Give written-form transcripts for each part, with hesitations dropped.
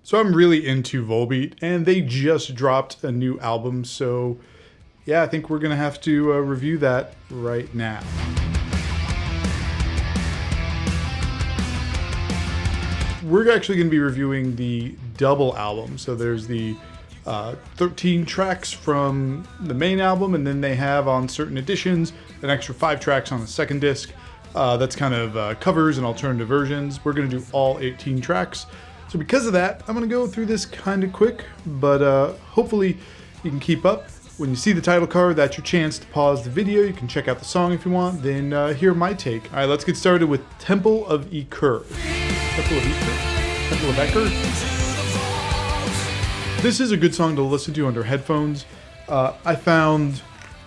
So I'm really into Volbeat, and they just dropped a new album, so yeah, I think we're gonna have to review that right now. We're actually gonna be reviewing the double album. So there's the 13 tracks from the main album, and then they have on certain editions an extra 5 tracks on the second disc. That's kind of covers and alternative versions. We're gonna do all 18 tracks. So because of that, I'm gonna go through this kind of quick, but hopefully you can keep up. When you see the title card, that's your chance to pause the video. You can check out the song if you want, then hear my take. All right, let's get started with Temple of Ekur. Temple of Ekur? Temple of Ekur? This is a good song to listen to under headphones. I found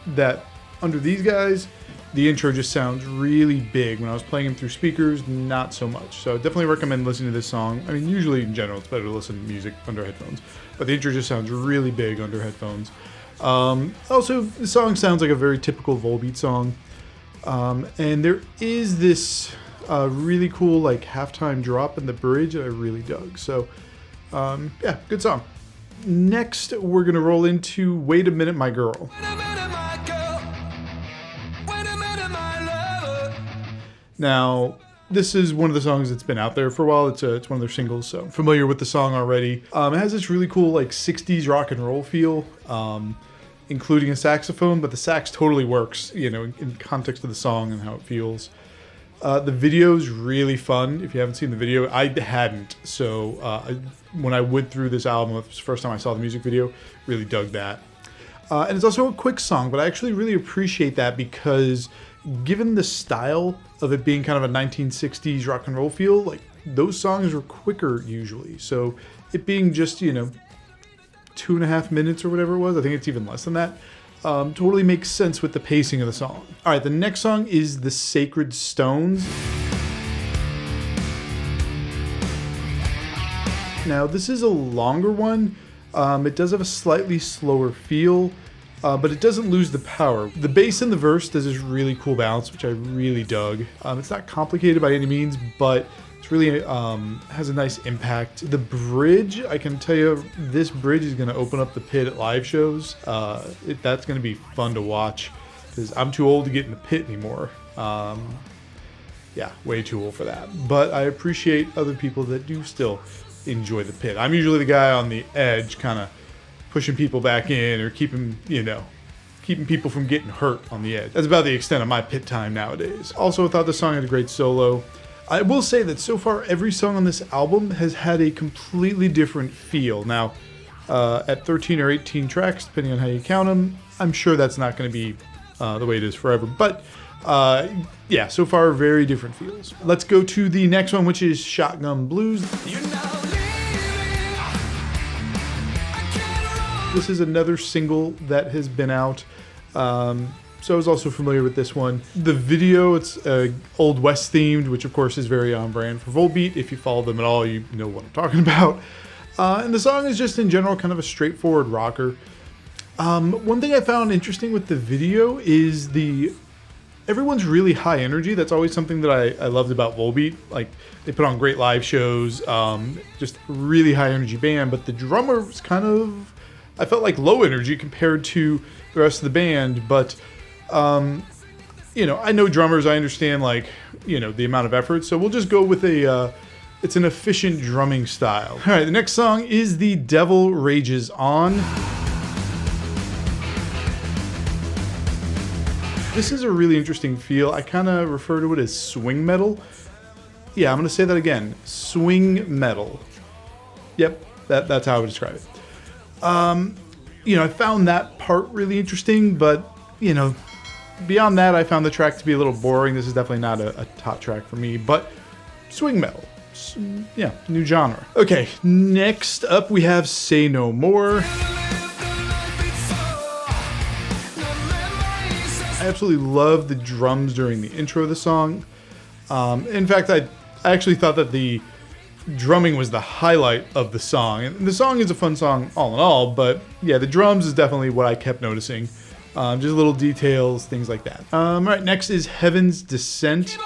that under these guys, the intro just sounds really big. When I was playing them through speakers, not so much. So I definitely recommend listening to this song. I mean, usually in general, it's better to listen to music under headphones, but the intro just sounds really big under headphones. Also, the song sounds like a very typical Volbeat song. And there is this really cool like halftime drop in the bridge that I really dug. So yeah, good song. Next, we're gonna roll into Wait a Minute, My Girl. Now, this is one of the songs that's been out there for a while. It's one of their singles, so I'm familiar with the song already. It has this really cool like 60s rock and roll feel, including a saxophone, but the sax totally works, you know, in context of the song and how it feels. The video's really fun. If you haven't seen the video, I hadn't. So when I went through this album, it was the first time I saw the music video, really dug that. And it's also a quick song, but I actually really appreciate that because given the style of it being kind of a 1960s rock and roll feel, like those songs were quicker usually. So it being just, you know, 2.5 minutes or whatever it was, I think it's even less than that, totally makes sense with the pacing of the song. All right, the next song is The Sacred Stones. Now, this is a longer one. It does have a slightly slower feel, but it doesn't lose the power. The bass in the verse does this really cool bounce, which I really dug. It's not complicated by any means, but it's really has a nice impact. The bridge, I can tell you, this bridge is gonna open up the pit at live shows. That's gonna be fun to watch, because I'm too old to get in the pit anymore. Yeah, way too old for that. But I appreciate other people that do still enjoy the pit. I'm usually the guy on the edge, kind of pushing people back in or keeping people from getting hurt on the edge. That's about the extent of my pit time nowadays. Also, I thought the song had a great solo. I will say that so far every song on this album has had a completely different feel. Now, at 13 or 18 tracks, depending on how you count them, I'm sure that's not going to be the way it is forever. But yeah, so far very different feels. Let's go to the next one, which is Shotgun Blues. This is another single that has been out, so I was also familiar with this one. The video, it's Old West themed, which of course is very on brand for Volbeat. If you follow them at all, you know what I'm talking about. And the song is just in general kind of a straightforward rocker. One thing I found interesting with the video is everyone's really high energy. That's always something that I loved about Volbeat. Like, they put on great live shows, just really high energy band, but the drummer was kind of, I felt like low energy compared to the rest of the band, but you know, I know drummers, I understand, like, you know, the amount of effort, so we'll just go with it's an efficient drumming style. All right, the next song is The Devil Rages On. This is a really interesting feel. I kind of refer to it as swing metal. Yeah, I'm gonna say that again, swing metal. Yep, that's how I would describe it. You know, I found that part really interesting, but, you know, beyond that, I found the track to be a little boring. This is definitely not a top track for me, but swing metal. Yeah, new genre. Okay, next up we have Say No More. I absolutely love the drums during the intro of the song. In fact, I actually thought that the drumming was the highlight of the song. And the song is a fun song all in all, but yeah, the drums is definitely what I kept noticing. Just little details, things like that. All right, next is Heaven's Descent.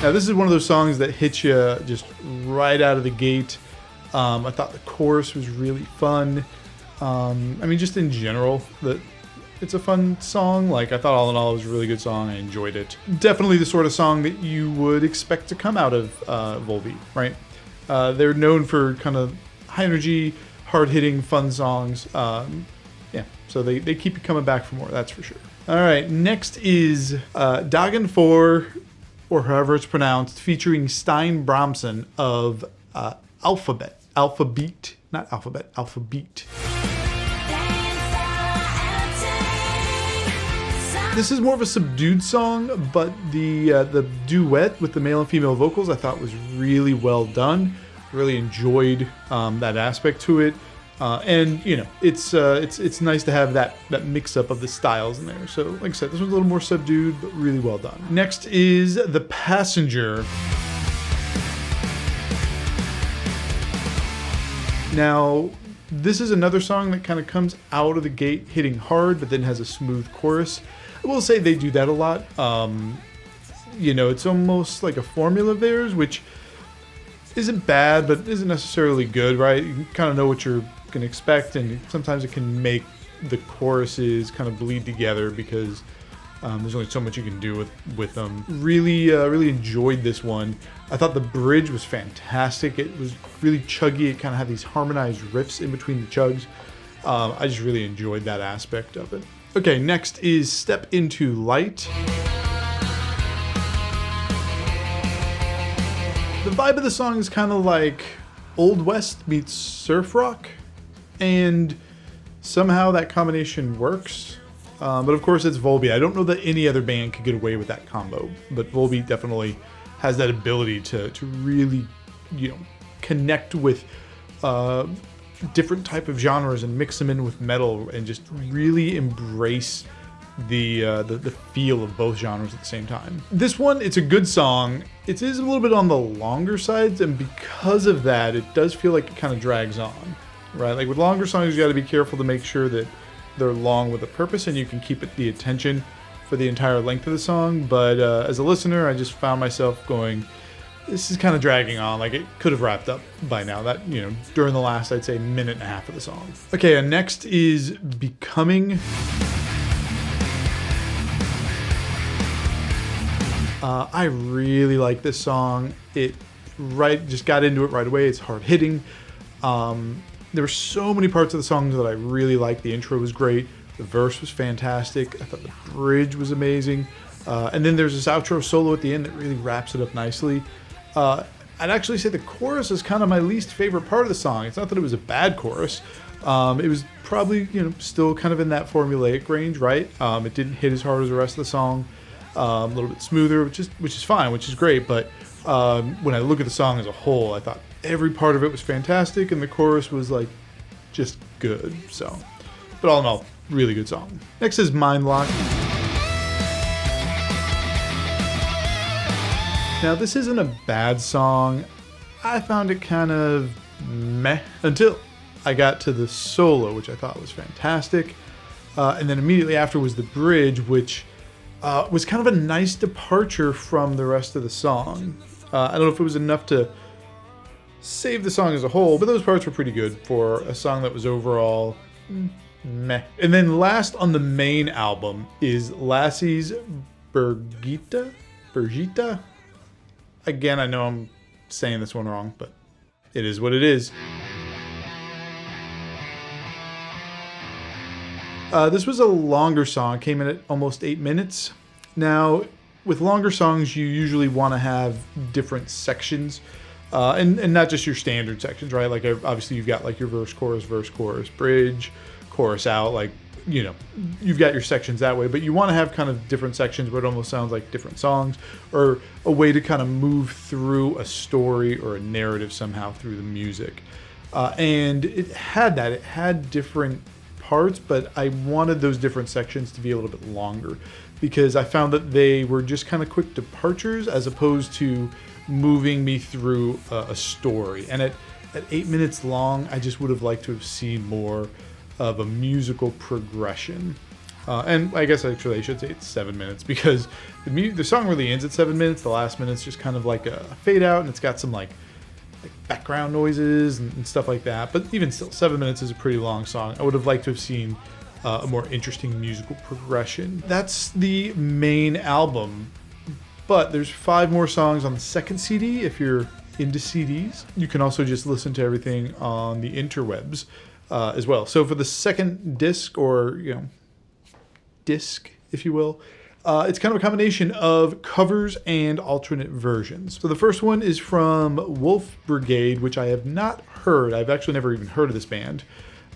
Now Now this is one of those songs that hits you just right out of the gate. I thought the chorus was really fun. I mean, just in general, it's a fun song. Like, I thought all in all it was a really good song. I enjoyed it. Definitely the sort of song that you would expect to come out of Volbeat, right? They're known for kind of high energy, hard-hitting, fun songs. Yeah, so they keep you coming back for more, that's for sure. All right, next is Dagen 4, or however it's pronounced, featuring Stine Bramsen of Alphabet, not Alphabet, Alphabet. This is more of a subdued song, but the duet with the male and female vocals I thought was really well done. Really enjoyed that aspect to it, and you know, it's nice to have that mix up of the styles in there. So, like I said, this one's a little more subdued, but really well done. Next is The Passenger. Now, this is another song that kind of comes out of the gate hitting hard, but then has a smooth chorus. I will say they do that a lot. You know, it's almost like a formula of theirs, which isn't bad, but isn't necessarily good, right? You kind of know what you're going to expect, and sometimes it can make the choruses kind of bleed together because there's only so much you can do with them. Really enjoyed this one. I thought the bridge was fantastic. It was really chuggy. It kind of had these harmonized riffs in between the chugs. I just really enjoyed that aspect of it. Okay, next is Step Into Light. The vibe of the song is kind of like Old West meets surf rock, and somehow that combination works. But of course it's Volbeat. I don't know that any other band could get away with that combo, but Volbeat definitely has that ability to really, you know, connect with different type of genres and mix them in with metal and just really embrace the feel of both genres at the same time. This one, it's a good song. It is a little bit on the longer sides, and because of that, it does feel like it kind of drags on, right? Like with longer songs, you got to be careful to make sure that they're long with a purpose and you can keep the attention for the entire length of the song. But as a listener, I just found myself going, this is kind of dragging on. Like, it could have wrapped up by now. That, you know, during the last, I'd say, minute and a half of the song. Okay, and next is Becoming. I really like this song. Just got into it right away. It's hard hitting. There were so many parts of the song that I really liked. The intro was great. The verse was fantastic. I thought the bridge was amazing. And then there's this outro solo at the end that really wraps it up nicely. I'd actually say the chorus is kind of my least favorite part of the song. It's not that it was a bad chorus. It was probably, you know, still kind of in that formulaic range, right? It didn't hit as hard as the rest of the song. A little bit smoother, which is fine, which is great. But when I look at the song as a whole, I thought every part of it was fantastic, and the chorus was like just good. So, but all in all, really good song. Next is Mindlock. Now, this isn't a bad song. I found it kind of meh until I got to the solo, which I thought was fantastic. And then immediately after was the bridge, which was kind of a nice departure from the rest of the song. I don't know if it was enough to save the song as a whole, but those parts were pretty good for a song that was overall meh. And then last on the main album is Lasse's Birgitta? Again, I know I'm saying this one wrong, but it is what it is. This was a longer song. It came in at almost 8 minutes. Now, with longer songs, you usually want to have different sections, and not just your standard sections, right? Like, obviously, you've got like your verse, chorus, bridge, chorus out, like, you know, you've got your sections that way, but you want to have kind of different sections where it almost sounds like different songs, or a way to kind of move through a story or a narrative somehow through the music. And it had that. It had different parts, but I wanted those different sections to be a little bit longer because I found that they were just kind of quick departures as opposed to moving me through a story. And at 8 minutes long, I just would have liked to have seen more of a musical progression. And I guess actually I should say it's 7 minutes, because the song really ends at 7 minutes. The last minute's just kind of like a fade out, and it's got some like background noises and stuff like that. But even still, 7 minutes is a pretty long song. I would have liked to have seen a more interesting musical progression. That's the main album, but there's 5 more songs on the second CD if you're into CDs. You can also just listen to everything on the interwebs as well. So for the second disc, or disc, if you will, it's kind of a combination of covers and alternate versions. So the first one is from Wolf Brigade, which I have not heard. I've actually never even heard of this band.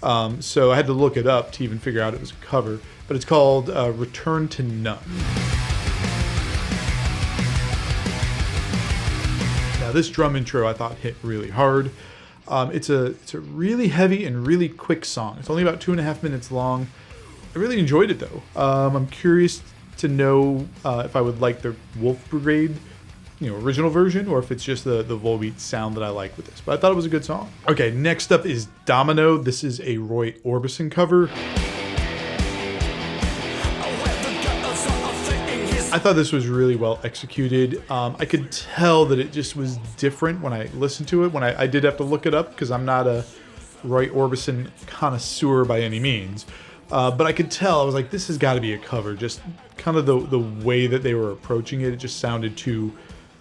So I had to look it up to even figure out it was a cover. But it's called Return to None. Now this drum intro I thought hit really hard. It's a really heavy and really quick song. It's only about 2.5 minutes long. I really enjoyed it though. I'm curious to know if I would like the Wolf Brigade, original version, or if it's just the Volbeat sound that I like with this. But I thought it was a good song. Okay, next up is Domino. This is a Roy Orbison cover. I thought this was really well executed. I could tell that it just was different when I listened to it. When I did have to look it up, because I'm not a Roy Orbison connoisseur by any means. But I could tell, I was like, this has got to be a cover. Just kind of the way that they were approaching it, it just sounded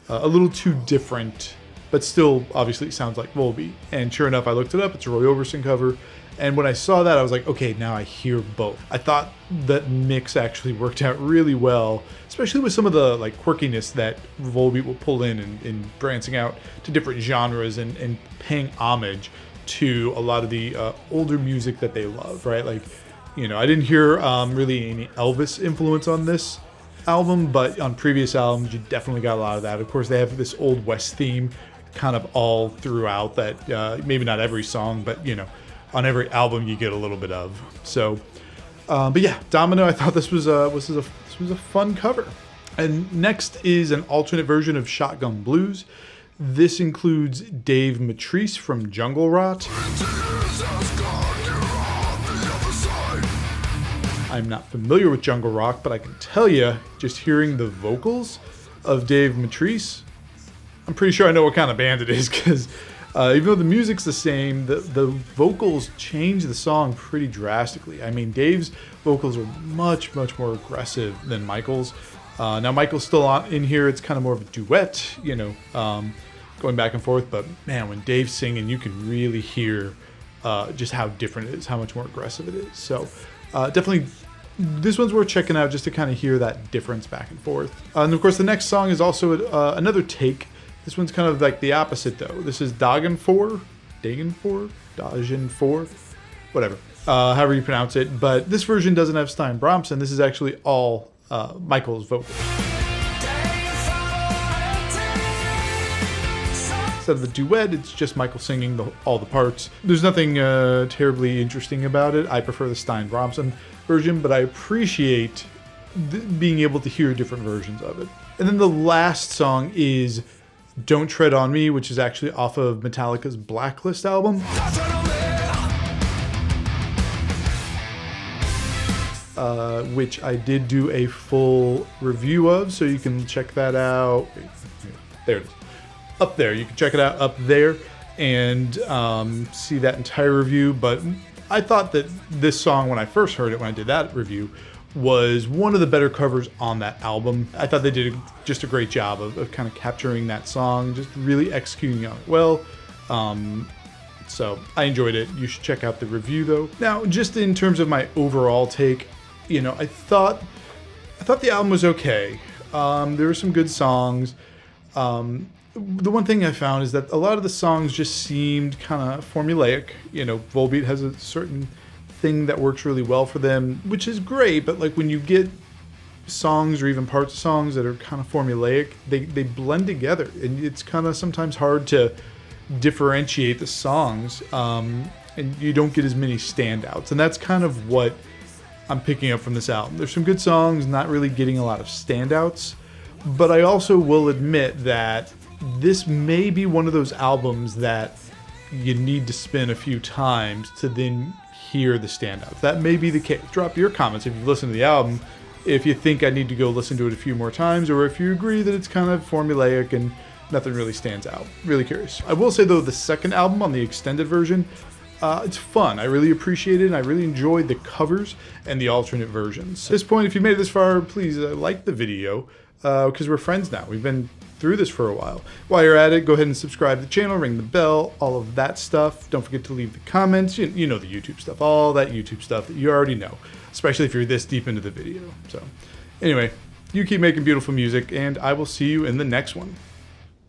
a little too different, but still obviously it sounds like Volbeat. And sure enough, I looked it up, it's a Roy Orbison cover. And when I saw that, I was like, okay, now I hear both. I thought that mix actually worked out really well, especially with some of the quirkiness that Volbeat will pull in branching out to different genres and paying homage to a lot of the older music that they love, right? I didn't hear really any Elvis influence on this album, but on previous albums, you definitely got a lot of that. Of course, they have this Old West theme kind of all throughout that, maybe not every song, but, on every album you get a little bit of. So, but yeah, Domino, I thought this was a fun cover. And next is an alternate version of Shotgun Blues. This includes Dave Matrise from Jungle Rot. I'm not familiar with jungle rock, but I can tell you, just hearing the vocals of Dave Matrise, I'm pretty sure I know what kind of band it is, because even though the music's the same, the vocals change the song pretty drastically. I mean, Dave's vocals are much, much more aggressive than Michael's. Now, Michael's still in here. It's kind of more of a duet, going back and forth. But man, when Dave's singing, you can really hear just how different it is, how much more aggressive it is. So definitely, this one's worth checking out just to kind of hear that difference back and forth. And of course, the next song is also another take. This one's kind of like the opposite, though. This is Dagen 4, whatever, however you pronounce it. But this version doesn't have Stine Bramsen. This is actually all Michael's vocals. Instead of the duet, it's just Michael singing all the parts. There's nothing terribly interesting about it. I prefer the Stine Bramsen version, but I appreciate being able to hear different versions of it. And then the last song is Don't Tread on Me, which is actually off of Metallica's Blacklist album. Which I did do a full review of, so you can check that out. There it is. Up there. You can check it out up there and see that entire review. But I thought that this song, when I first heard it, when I did that review, was one of the better covers on that album. I thought they did just a great job of kind of capturing that song, just really executing on it well. So I enjoyed it. You should check out the review though. Now, just in terms of my overall take, I thought the album was okay. There were some good songs. The one thing I found is that a lot of the songs just seemed kind of formulaic. Volbeat has a certain thing that works really well for them, which is great, but when you get songs or even parts of songs that are kind of formulaic, they blend together, and it's kind of sometimes hard to differentiate the songs, and you don't get as many standouts, and that's kind of what I'm picking up from this album. There's some good songs, not really getting a lot of standouts, but I also will admit that this may be one of those albums that you need to spin a few times to then hear the standouts. That may be the case. Drop your comments if you've listened to the album, if you think I need to go listen to it a few more times, or if you agree that it's kind of formulaic and nothing really stands out. Really curious. I will say though, the second album on the extended version, it's fun. I really appreciate it, and I really enjoyed the covers and the alternate versions. At this point, if you made it this far, please like the video, because we're friends now. We've been through this for a while. While you're at it, go ahead and subscribe to the channel, ring the bell, all of that stuff. Don't forget to leave the comments. You know the YouTube stuff, all that YouTube stuff that you already know, especially if you're this deep into the video. So anyway, you keep making beautiful music, and I will see you in the next one.